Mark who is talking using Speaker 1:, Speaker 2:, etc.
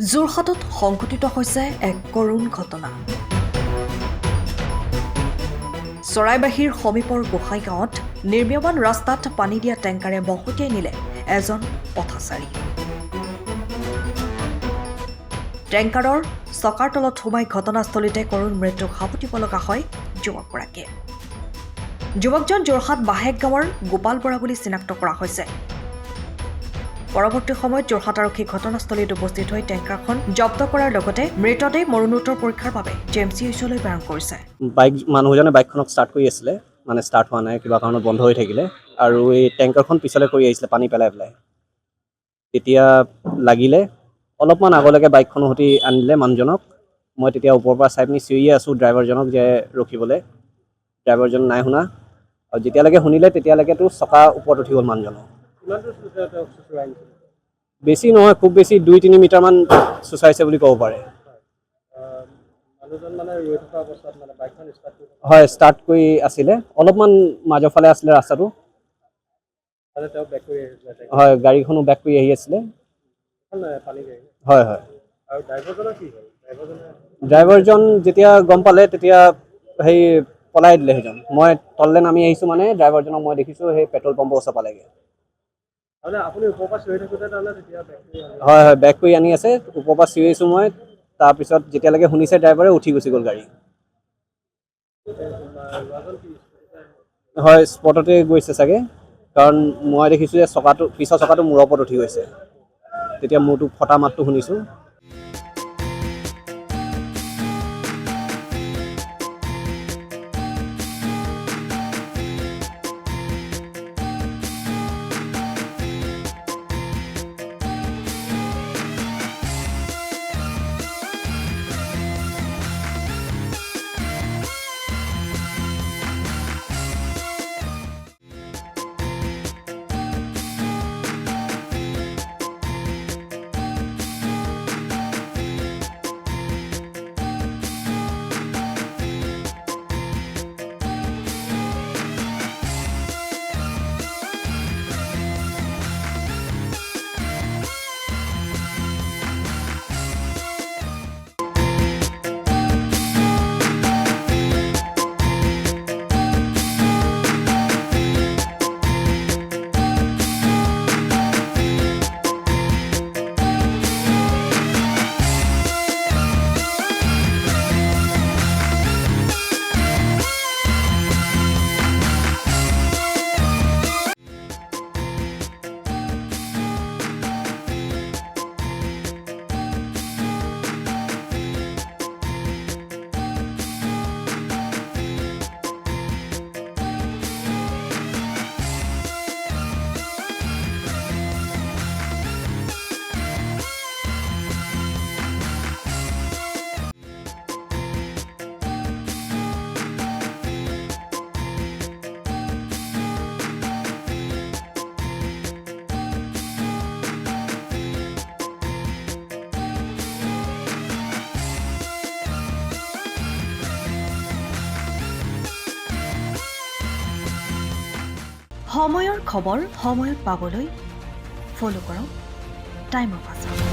Speaker 1: যোৰহাটত সংঘটিত হৈছে এক কৰুণ ঘটনা। চৰাইবাহীৰ সমীপৰ গোসাই গাঁৱত নিৰ্মীয়মান ৰাস্তাত পানী দিয়া টেংকাৰে মহতিয়াই নিলে এজন পথচাৰী। টেংকাৰৰ চকাৰ তলত সোমাই ঘটনাস্থলীতে কৰুণ মৃত্যুক সাৱটিব লগা হয় যুৱকগৰাকীয়ে। যুৱকজন যোৰহাট বাহেক গাঁৱৰ গোপাল বৰা বুলি চিনাক্ত কৰা হৈছে। পৰৱৰ্তী সময়ত যোৰহাট আৰক্ষী ঘটনাস্থলীত উপস্থিত হৈ টেংকাৰখন জব্দ কৰাৰ লগতে মৃতদেহ মৰণোত্তৰ পৰীক্ষাৰ বাবে JMCHলৈ প্ৰেৰণ কৰিছে।
Speaker 2: মানুহজনে বাইকখনক ষ্টাৰ্ট কৰি আছিলে, মানে ষ্টাৰ্ট হোৱা নাই, কিবা কাৰণত বন্ধ হৈ থাকিলে আৰু এই টেংকাৰখন পিছলৈ কৰি আহিছিলে পানী পেলাই তেতিয়া লাগিলে অলপমান আগলৈকে বাইকখনৰ সৈতে আনিলে মানুহজনক। মই তেতিয়া ওপৰৰ পৰা চাই পিনি চিঞৰিয়ে আছোঁ ড্ৰাইভাৰজনক যে ৰখিবলৈ। ড্ৰাইভাৰজন নাই শুনা আৰু যেতিয়ালৈকে শুনিলে তেতিয়ালৈকেতো চকা ওপৰত উঠি গ'ল মানুহজনৰ। বেছি নহয়, খুব বেছি 2-3 মিটাৰমান চুঁচাইছে বুলি ক'ব পাৰে। হয়, ষ্টাৰ্ট কৰি আছিলে, অলপমান মাজৰ ফালে আছিলে ৰাস্তাটো। হয়, গাড়ীখনো বেক কৰি আহি আছিলে। হয় হয়। ড্ৰাইভাৰজন যেতিয়া গম পালে তেতিয়া সেই পলাই দিলে সেইজন। মই তললৈ নামি আহিছোঁ মানে ড্ৰাইভাৰজনক মই দেখিছোঁ সেই পেট্ৰল পাম্পৰ ওচৰ পালেগৈ। হয় হয়, বেক কৰি আনি আছে, ওপৰৰ পৰা চিঞৰিছোঁ মই। তাৰপিছত যেতিয়ালৈকে শুনিছে ড্ৰাইভাৰে উঠি গুচি গ'ল গাড়ী। হয়, স্পটতে গৈছে চাগে, কাৰণ মই দেখিছোঁ যে পিছৰ চকাটো মূৰৰ ওপৰত উঠি গৈছে। তেতিয়া মূৰটো ফটা মাতটো শুনিছোঁ।
Speaker 1: সময়ৰ খবৰ সময়ত পাবলৈ ফ'ল' কৰক টাইম অফ আছাম।